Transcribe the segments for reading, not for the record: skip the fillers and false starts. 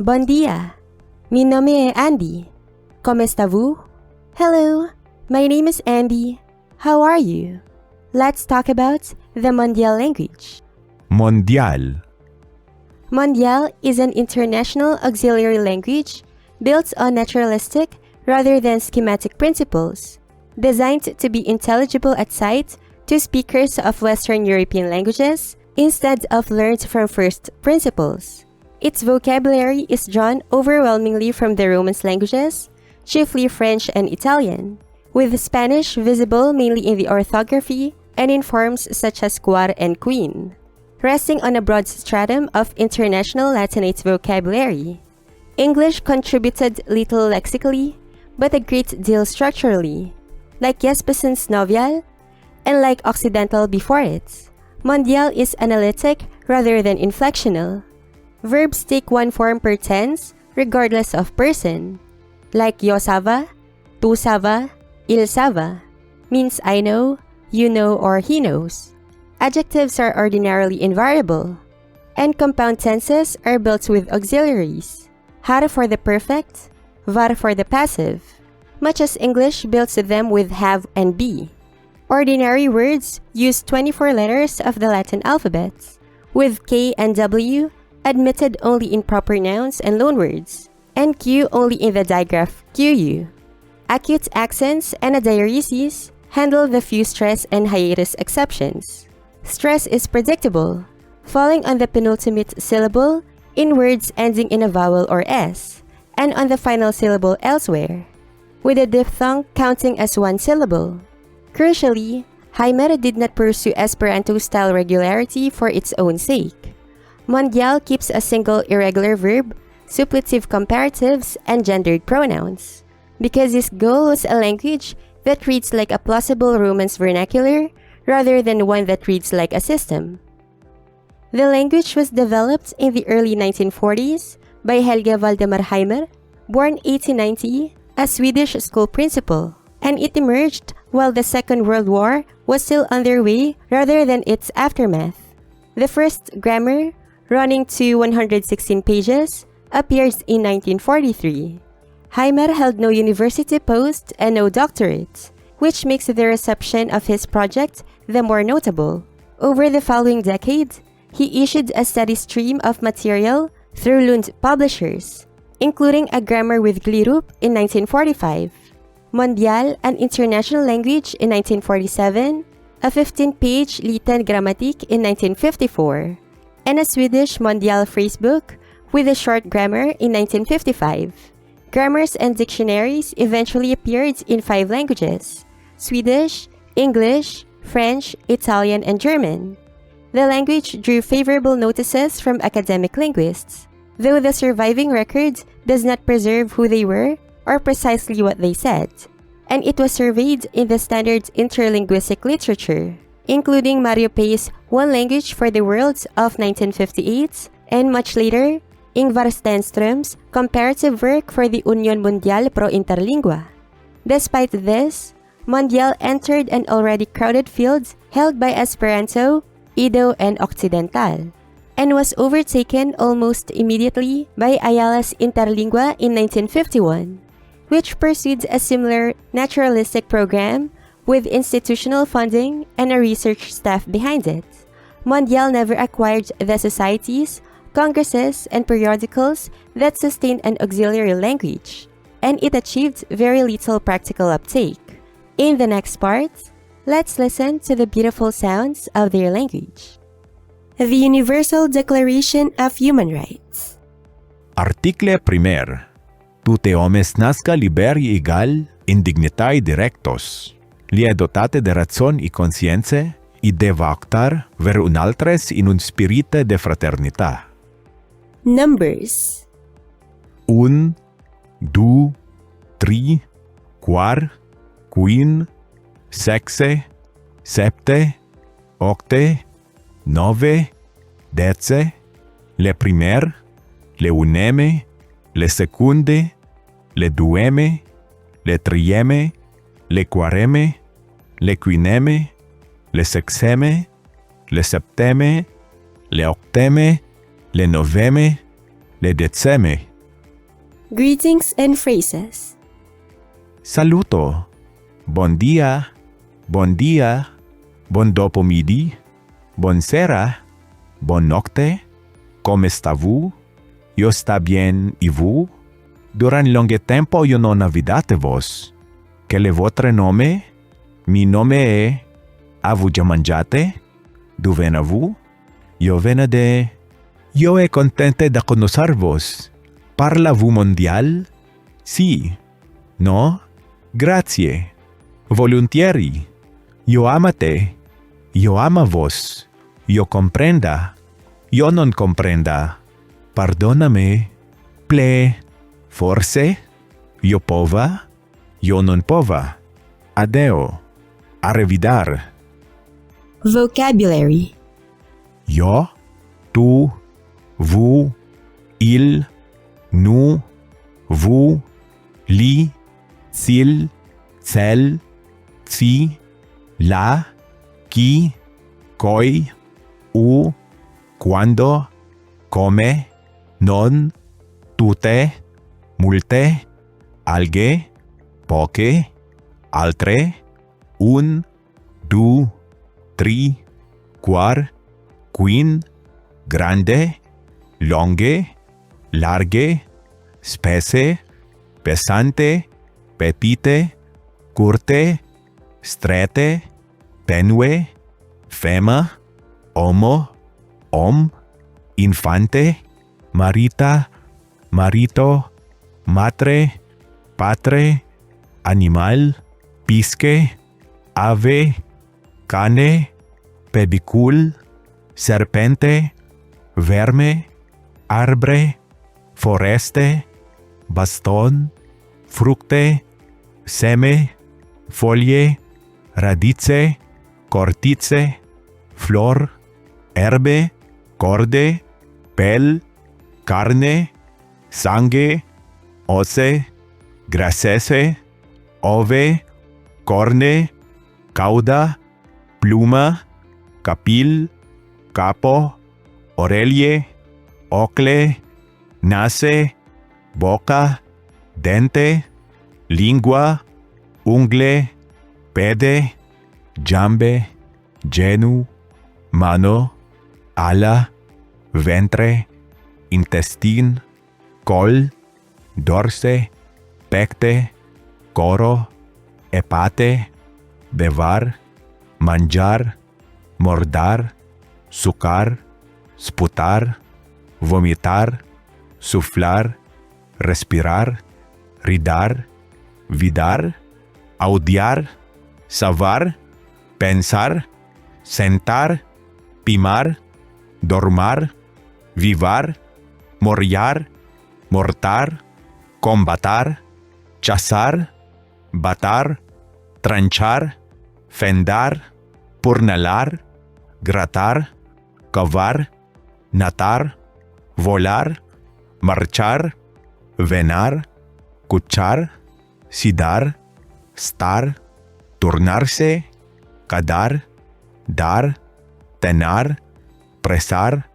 Bon dia. Mi nome è Andy. Come sta vous? Hello, my name is Andy. How are you? Let's talk about the Mondial language. Mondial. Mondial is an international auxiliary language built on naturalistic rather than schematic principles, designed to be intelligible at sight to speakers of Western European languages instead of learned from first principles. Its vocabulary is drawn overwhelmingly from the Romance languages, chiefly French and Italian, with Spanish visible mainly in the orthography and in forms such as quar and queen, resting on a broad stratum of international Latinate vocabulary. English contributed little lexically, but a great deal structurally, like Jespesen's Novial, and like Occidental before it. Mondial is analytic rather than inflectional. Verbs take one form per tense, regardless of person, like yo sava, tu sava, il sava, means I know, you know, or he knows. Adjectives are ordinarily invariable, and compound tenses are built with auxiliaries, har for the perfect, var for the passive, much as English builds them with have and be. Ordinary words use 24 letters of the Latin alphabet, with K and W admitted only in proper nouns and loanwords, and Q only in the digraph QU. Acute accents and a diaeresis handle the few stress and hiatus exceptions. Stress is predictable, falling on the penultimate syllable in words ending in a vowel or S, and on the final syllable elsewhere, with a diphthong counting as one syllable. Crucially, Heimer did not pursue Esperanto-style regularity for its own sake. Mondial keeps a single irregular verb, suppletive comparatives, and gendered pronouns, because his goal was a language that reads like a plausible Romance vernacular rather than one that reads like a system. The language was developed in the early 1940s by Helge Valdemar Heimer, born 1890, a Swedish school principal, and it emerged while the Second World War was still underway rather than its aftermath. The first grammar, running to 116 pages, appears in 1943. Heimer held no university post and no doctorate, which makes the reception of his project the more notable. Over the following decade, he issued a steady stream of material through Lund publishers, including a grammar with Glirup in 1945, Mondial, an international language in 1947, a 15-page Liten Grammatik in 1954, and a Swedish Mondial phrasebook with a short grammar in 1955. Grammars and dictionaries eventually appeared in 5 languages: Swedish, English, French, Italian, and German. The language drew favorable notices from academic linguists, though the surviving record does not preserve who they were or precisely what they said, and it was surveyed in the standard interlinguistic literature, including Mario Pei's One Language for the World of 1958, and much later, Ingvar Stenström's comparative work for the Union Mondial pro Interlingua. Despite this, Mondial entered an already crowded field held by Esperanto, Ido, and Occidental, and was overtaken almost immediately by Ayala's Interlingua in 1951, which pursued a similar naturalistic program with institutional funding and a research staff behind it. Mondial never acquired the societies, congresses, and periodicals that sustained an auxiliary language, and it achieved very little practical uptake. In the next part, let's listen to the beautiful sounds of their language. The Universal Declaration of Human Rights. Article 1. Tute homes nasca liberi egal in dignitae directos, lie dotate de razon y conscienze, y deva actar ver un altres in un spirite de fraternità. Numbers. 1, 2, 3, 4, 5, 6, 7, 8, 9, 10, le primer, le uneme, le secunde, le dueme, le trieme, le quareme, le quineme, le sexeme, le septeme, le octeme, le noveme, le deceme, Greetings and phrases. Saluto. Bon dia. Bon dia. Bon dopomidi. Buonsera. Bon nocte. Come sta vous? Yo sta bien y vous? Durant longe tempo yo non avidate vos. Quel è votre nome? Mi nome è. Avu già mangiate? Du vena vous? Yo vena de. Yo è contente da conoscervos. Parla vous mondial? Sì. No? Grazie. Volentieri. Yo amate. Yo ama vos. Yo comprenda. Yo non comprenda. Pardoname. Ple. Forse. Yo pova. Yo non pova. Adeo. Arrividar. Vocabulary. Yo. Tu. Vous. Il. Nous. Vous. Li. Sil. Cel. Si. La. Qui. Koi. U. Quando. Come. Non. Tute. Multe. Alge. Poche. Altre. Un. Du. Tri. Quar. Quin. Grande. Longe. Large. Spesse. Pesante. Petite. Curte. Strette. Tenue. Fema. Homo. Om. Infante. Marita. Marito. Matre. Patre. Animal. Pisce. Ave. Cane. Pedicul. Serpente. Verme. Arbre. Foreste. Baston. Fructe. Seme. Folie. Radice. Cortice. Flor. Herbe. Corde. Pel. Carne. Sangue. Osse. Grasese. Ove. Corne. Cauda. Pluma. Capil. Capo. Orelie. Ocle. Nace. Boca. Dente. Lingua. Ungle. Pede. Jambe. Genu. Mano. Ala. Ventre. Intestin. Col. Dorse. Pecte. Coro. Epate. Bevar. Mangiar. Mordar. Sucar. Sputar. Vomitar. Suflar. Respirar. Ridar. Vidar. Audiar. Savar. Pensar. Sentar. Pimar. Dormar. Vivar. Moriar. Mortar. Combatar. Chasar. Batar. Tranchar. Fendar. Purnalar. Gratar. Cavar. Natar. Volar. Marchar. Venar. Cuchar. Sidar. Star. Turnarse. Cadar. Dar. Tenar. Presar.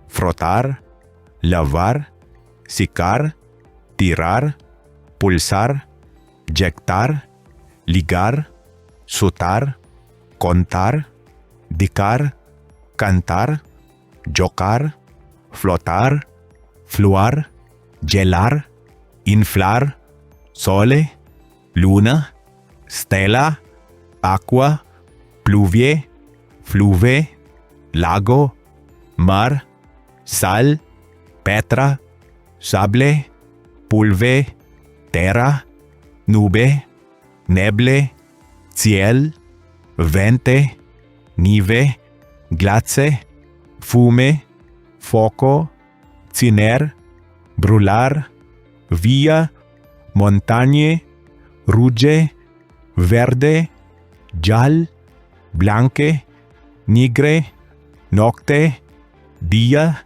Frotar. Lavar. Sicar. Tirar. Pulsar. Jectar. Ligar. Sutar. Contar. Dicar. Cantar. Jocar. Flotar. Fluar. Gelar. Inflar. Sole. Luna. Stella. Aqua. Pluvie. Fluve. Lago. Mar. Sal. Petra. Sable. Pulve. Terra. Nube. Neble. Ciel. Vente. Nive. Glace. Fume. Foco. Ciner. Brular. Via. Montagne. Ruge. Verde. Gial. Blanche. Nigre. Nocte. Dia.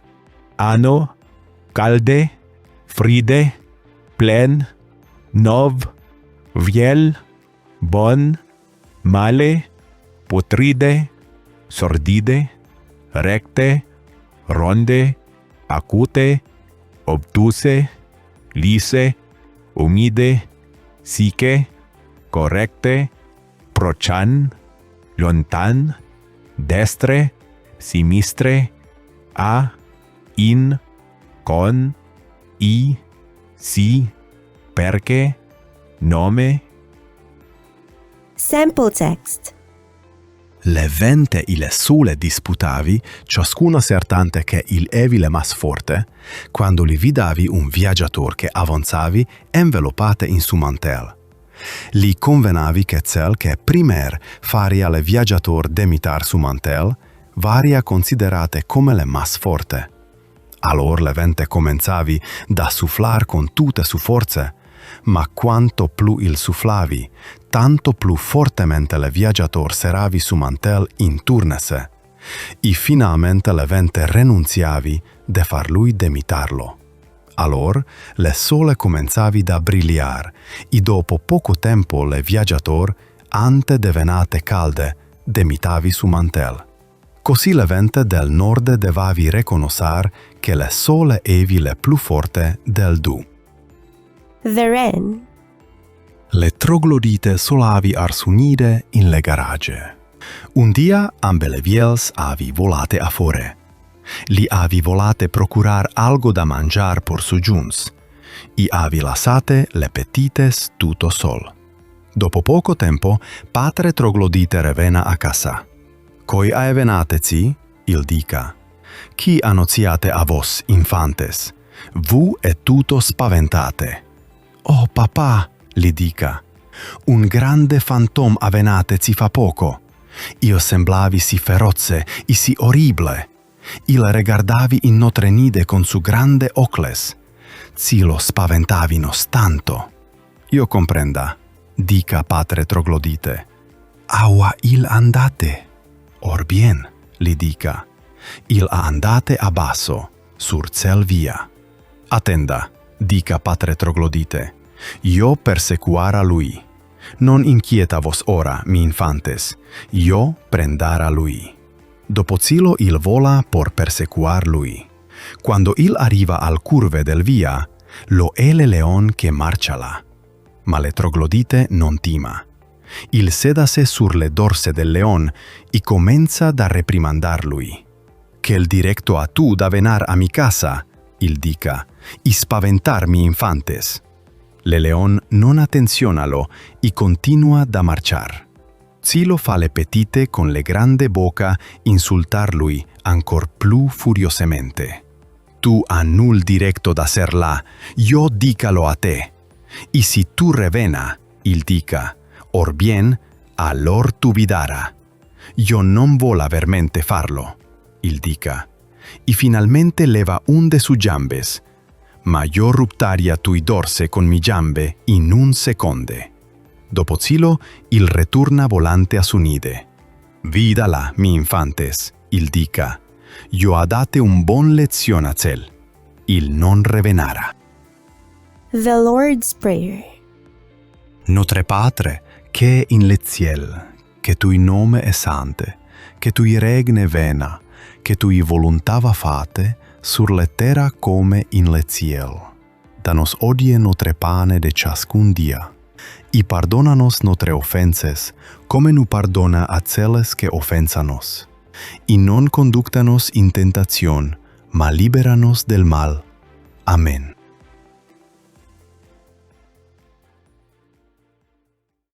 Anno. Calde. Fride. Plen. Nov. Viel. Bon. Male. Putride. Sordide. Recte. Ronde. Acute. Obtuse. Lise. humide, sique, correcte, prochan, lontan, destre, sinistre, a, in, con, i, si, perché, nome. Sample text. Le vente e le sole disputavi, ciascuna certante che il evile mas forte, quando li vidavi un viaggiator che avanzavi envelopate in su mantel. Li convenavi che cel che primer faria le viaggiator demitar su mantel, varia considerate come le mas forte. Allor le vente comenzavi da sufflar con tutte su forze, ma quanto più il sufflavi, tanto più fortemente le viaggiator seravi su mantel in turnese, e finalmente le vente renunziavi de far lui demitarlo. Allor le sole comenzavi da brilliar, e dopo poco tempo le viaggiator, ante devenate calde, demitavi su mantel. Così le vente del nord devavi reconosar che le sole evi le più forte del du. The Wren. Le troglodite solavi arsunide in le garage. Un dia ambe le viels avi volate a fore. Li avi volate procurar algo da mangiar por su giuns. I avi lasate le petites tutto sol. Dopo poco tempo, patre troglodite revena a casa. Coi aevenateci, il dica. Chi annoziate a vos, infantes? Vu e tutto spaventate. Oh papà, li dica, un grande fantom avenateci fa poco. Io semblavi si feroce e si orrible. Il regardavi in notre nide con su grande ocles. Si lo spaventavino tanto. Io comprenda, dica patre troglodite. Aua il andate. Or bien, li dica, il andate a basso, sur cel via. Attenda, dica patre troglodite, io persecuar a lui. Non inquieta vos ora, mi infantes, io prendar a lui. Dopo zilo il vola por persecuar lui. Quando il arriva al curve del via, lo è le leon che marciala. Ma le troglodite non tima. Il sedase sur le dorse del leon e comenza da reprimandar lui. Che il directo a tu da venar a mi casa, il dica, e spaventar mi infantes. Le leon non attenzionalo e continua da marchar. Zilo fa le petite con le grande boca insultar lui ancor più furiosamente. Tu a nul directo da ser là, io dicalo a te. E si tu revena, il dica, or bien, allor tu vidara. Io non vola vermente farlo, il dica. E finalmente leva un de su giambes, ma io ruptaria tui dorse con mi giambe in un seconde. Dopo zilo, il returna volante a su nide. Vidala, mi infantes, il dica. Io ha date un bon lezione a cel. Il non revenara. The Lord's Prayer. Notre Patre, che in le ciel, che tui nome è sante, che tui regne vena, che tui voluntava fate, sur le terra come in le ciel. Danos odie notre pane de ciascun dia, y pardonanos notre offenses, come nu pardona a celes que offensanos. Y non conductanos in tentación, ma liberanos del mal. Amén.